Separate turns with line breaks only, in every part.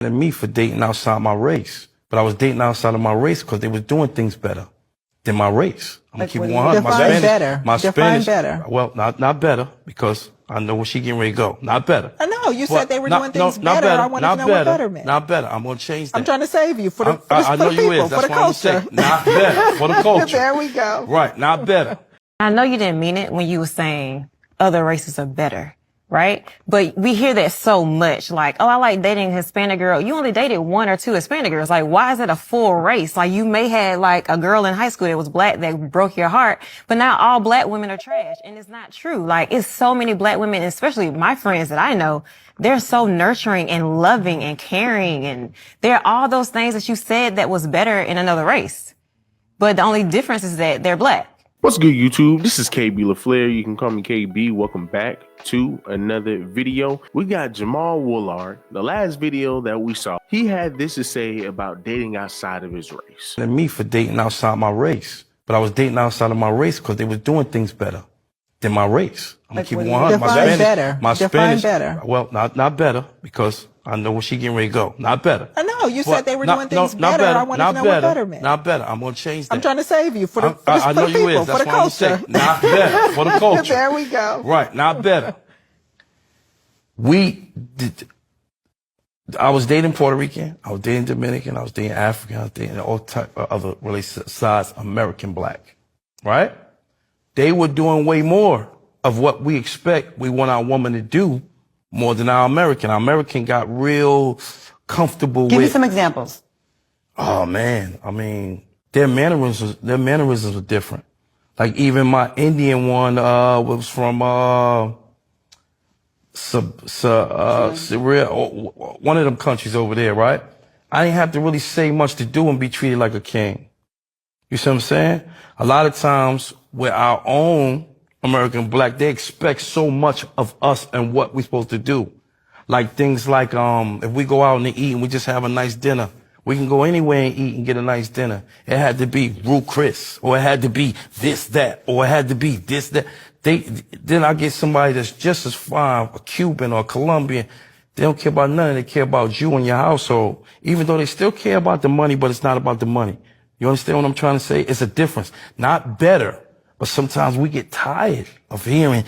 than me for dating outside my race. But I was dating outside of my race because they was doing things better than my race. I'm gonna keep it 100.
Define better.
Well, not better, because I know where she getting ready to go. Not better.
I know you said they were doing things better. I want to know what better meant.
Not better. I'm gonna change that.
I'm trying to save you for the
I know you
people,
is. That's
for the
what
culture.
I'm saying. Not better for the culture.
There we go.
Right. Not better.
I know you didn't mean it when you were saying other races are better, right? But we hear that so much, like, oh, I like dating a Hispanic girl. You only dated 1 or 2 Hispanic girls. Like, why is it a full race? Like, you may have like a girl in high school that was black that broke your heart, but now all black women are trash. And it's not true. Like, it's so many black women, especially my friends that I know, they're so nurturing and loving and caring. And they're all those things that you said that was better in another race. But the only difference is that they're black.
What's good, YouTube? This is KB LaFleur. You can call me KB. Welcome back to another video. We got Jamal Woodlard. The last video that we saw, he had this to say about dating outside of his race.
Than me for dating outside my race. But I was dating outside of my race because they was doing things better than my race. I'm gonna keep it 100.
Define better.
Well, not better, because I know where she getting ready to go. Not better.
I know you said they were doing things better. I want to know what better meant.
Not better. I'm gonna change that.
I'm trying to save you for the
I know you
people,
is. That's
for the
what I'm
culture.
saying. Not better for the culture.
There we go.
Right. Not better. I was dating Puerto Rican. I was dating Dominican. I was dating African. I was dating all type of other really size American black. Right? They were doing way more of what we expect we want our woman to do more than our American. Our American got real comfortable with.
Give me some examples.
Oh man, I mean, their mannerisms are different. Like even my Indian one was from Syria, one of them countries over there, right? I didn't have to really say much to do and be treated like a king. You see what I'm saying? A lot of times with our own American black, they expect so much of us and what we're supposed to do. Like things like, if we go out and eat and we just have a nice dinner, we can go anywhere and eat and get a nice dinner. It had to be Roux Chris, or it had to be this, that, or it had to be this, that. Then I get somebody that's just as fine, a Cuban or a Colombian. They don't care about nothing. They care about you and your household. Even though they still care about the money, but it's not about the money. You understand what I'm trying to say? It's a difference. Not better. But sometimes we get tired of hearing,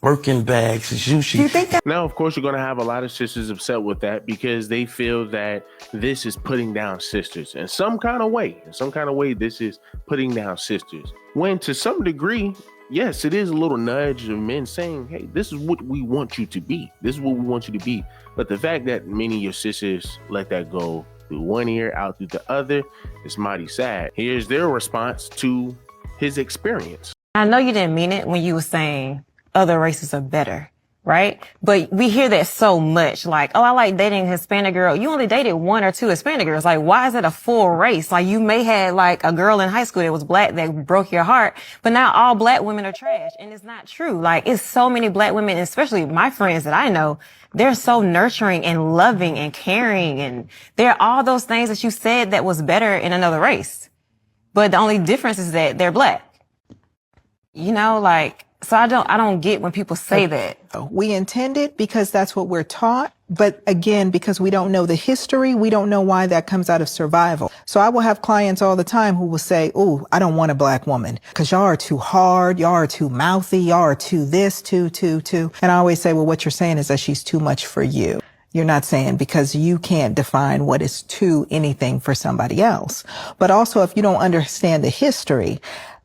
Birkin bags, sushi.
You think that?
Now, of course, you're going to have a lot of sisters upset with that because they feel that this is putting down sisters in some kind of way. In some kind of way, this is putting down sisters. When to some degree, yes, it is a little nudge of men saying, hey, this is what we want you to be. This is what we want you to be. But the fact that many of your sisters let that go through one ear, out through the other, is mighty sad. Here's their response to his experience.
I know you didn't mean it when you were saying other races are better, right? But we hear that so much, like, oh, I like dating a Hispanic girl. You only dated 1 or 2 Hispanic girls. Like, why is it a full race? Like, you may have like a girl in high school that was black that broke your heart, but now all black women are trash. And it's not true. Like, it's so many black women, especially my friends that I know, they're so nurturing and loving and caring. And they're all those things that you said that was better in another race. But the only difference is that they're black. You know, like, so I don't get when people say that.
We intend it because that's what we're taught. But again, because we don't know the history, we don't know why that comes out of survival. So I will have clients all the time who will say, oh, I don't want a black woman because y'all are too hard. Y'all are too mouthy. Y'all are too this, too. And I always say, well, what you're saying is that she's too much for you. You're not saying, because you can't define what is too anything for somebody else. But also, if you don't understand the history,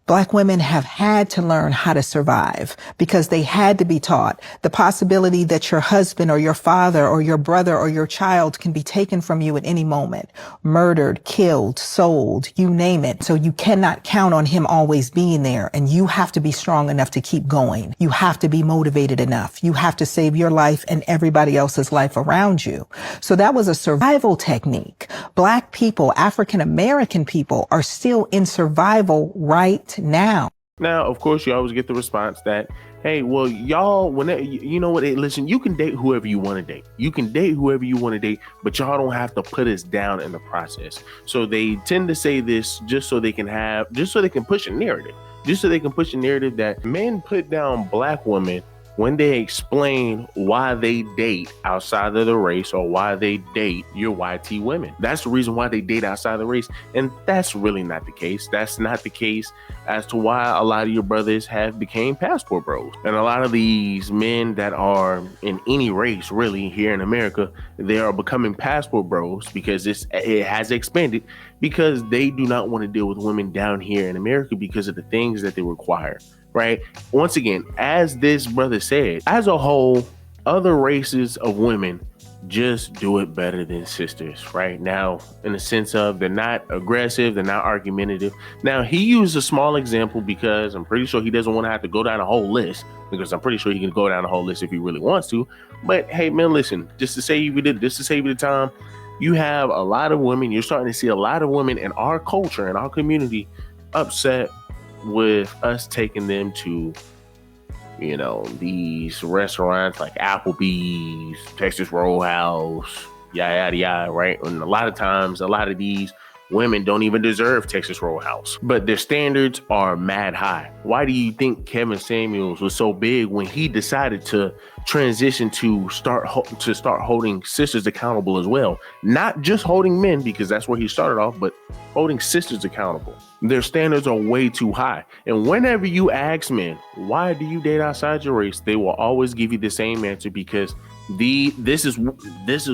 Black women have had to learn how to survive because they had to be taught the possibility that your husband or your father or your brother or your child can be taken from you at any moment, murdered, killed, sold, you name it. So you cannot count on him always being there, and you have to be strong enough to keep going. You have to be motivated enough. You have to save your life and everybody else's life around you. So that was a survival technique. Black people, African American people, are still in survival right now.
Now, of course, you always get the response that, hey, well, y'all, whenever, you know what, hey, listen, you can date whoever you want to date. You can date whoever you want to date, but y'all don't have to put us down in the process. So they tend to say this just so they can push a narrative. Just so they can push a narrative that men put down Black women when they explain why they date outside of the race or why they date your YT women. That's the reason why they date outside the race. And that's really not the case. That's not the case as to why a lot of your brothers have became passport bros. And a lot of these men that are in any race really here in America, they are becoming passport bros because it has expanded because they do not want to deal with women down here in America because of the things that they require. Right. Once again, as this brother said, as a whole, other races of women just do it better than sisters. Right now, in the sense of they're not aggressive, they're not argumentative. Now, he used a small example because I'm pretty sure he doesn't want to have to go down a whole list, because I'm pretty sure he can go down a whole list if he really wants to. But hey, man, listen, just to save you the time, you have a lot of women. You're starting to see a lot of women in our culture, in our community, upset with us taking them to, you know, these restaurants like Applebee's, Texas Roadhouse, yada yada, right? And a lot of times, a lot of these women don't even deserve Texas Roadhouse, but their standards are mad high. Why do you think Kevin Samuels was so big when he decided to transition to start holding sisters accountable as well? Not just holding men, because that's where he started off, but holding sisters accountable. Their standards are way too high. And whenever you ask men, why do you date outside your race? They will always give you the same answer, because this is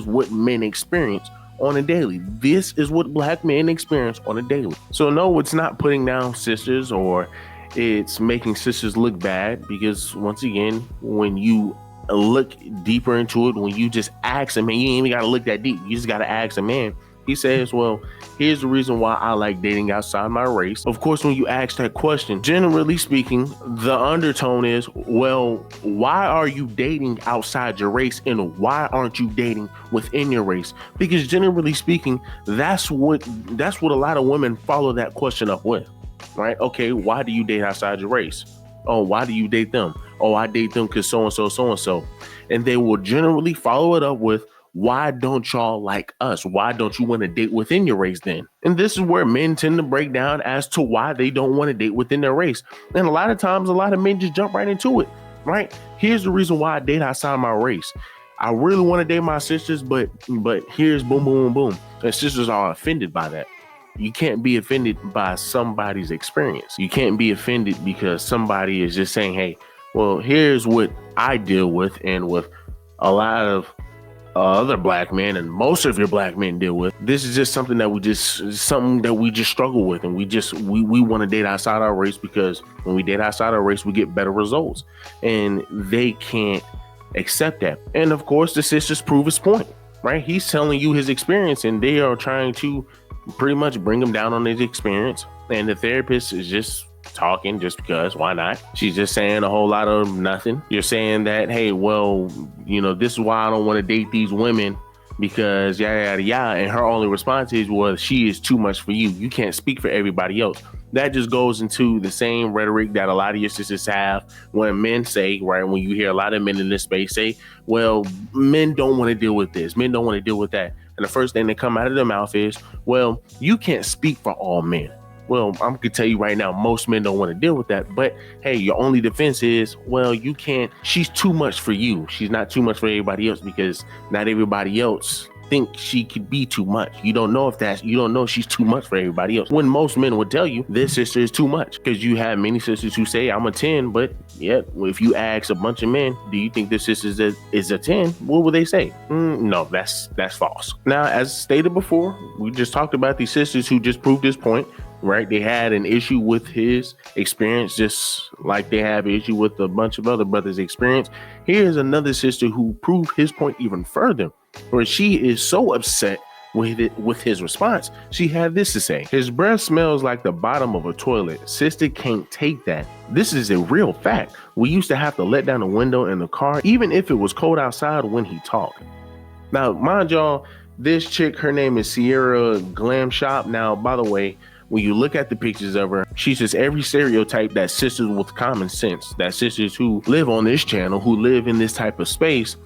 what men experience on a daily. This is what black men experience on a daily. So no, it's not putting down sisters or it's making sisters look bad, because once again, when you look deeper into it, when you just ask a man, you ain't even gotta look that deep. You just gotta ask a man. He says, well, here's the reason why I like dating outside my race. Of course, when you ask that question, generally speaking, the undertone is, well, why are you dating outside your race and why aren't you dating within your race? Because generally speaking, that's what a lot of women follow that question up with, right? Okay, why do you date outside your race? Oh, why do you date them? Oh, I date them because so-and-so, so-and-so. And they will generally follow it up with, why don't y'all like us? Why don't you want to date within your race then? And this is where men tend to break down as to why they don't want to date within their race. And a lot of times, a lot of men just jump right into it, right? Here's the reason why I date outside my race. I really want to date my sisters, but here's boom, boom, boom. And sisters are offended by that. You can't be offended by somebody's experience. You can't be offended because somebody is just saying, hey, well, here's what I deal with, and with a lot of other black men and most of your black men deal with. This is just something that we just struggle with, and we want to date outside our race, because when we date outside our race, we get better results, and they can't accept that. And of course, the sisters prove his point, right? He's telling you his experience, and they are trying to pretty much bring him down on his experience, and the therapist is just talking just because, why not? She's just saying a whole lot of nothing. You're saying that, hey, well, you know, this is why I don't want to date these women, because yada yada yada. And her only response is, well, she is too much for you. You can't speak for everybody else. That just goes into the same rhetoric that a lot of your sisters have when men say, right, when you hear a lot of men in this space say, well, men don't want to deal with this, men don't want to deal with that. And the first thing that come out of their mouth is, well, you can't speak for all men. Well, I'm going to tell you right now, most men don't want to deal with that. But hey, your only defense is, well, you can't, she's too much for you. She's not too much for everybody else, because not everybody else think she could be too much. You don't know if she's too much for everybody else. When most men would tell you this sister is too much, because you have many sisters who say I'm a 10, but yet if you ask a bunch of men, do you think this sister is a 10? What will they say? No, that's false. Now, as stated before, we just talked about these sisters who just proved this point. Right, they had an issue with his experience, just like they have an issue with a bunch of other brothers' experience. Here's another sister who proved his point even further, where she is so upset with his response. She had this to say: his breath smells like the bottom of a toilet. Sister can't take that. This is a real fact. We used to have to let down the window in the car, even if it was cold outside, when he talked. Now, mind y'all, this chick, her name is Sierra Glam Shop. Now, by the way, when you look at the pictures of her, she's just every stereotype that sisters with common sense, that sisters who live on this channel, who live in this type of space,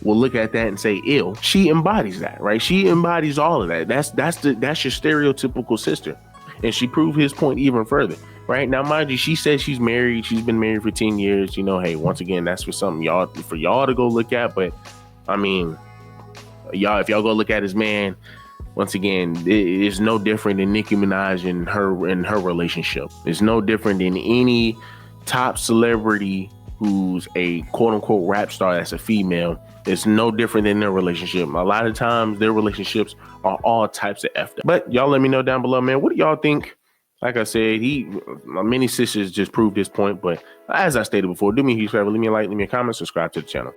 will look at that and say, ew. She embodies that, right? She embodies all of that. That's your stereotypical sister. And she proved his point even further. right? Now, mind you, she says she's married. She's been married for 10 years. You know, hey, once again, that's for something for y'all to go look at. But I mean, if y'all go look at his man, once again, it's no different than Nicki Minaj and her relationship. It's no different than any top celebrity who's a quote unquote rap star that's a female. It's no different than their relationship. A lot of times their relationships are all types of effed up. But y'all let me know down below, man. What do y'all think? Like I said, many sisters just proved this point. But as I stated before, do me a huge favor, leave me a like, leave me a comment, subscribe to the channel.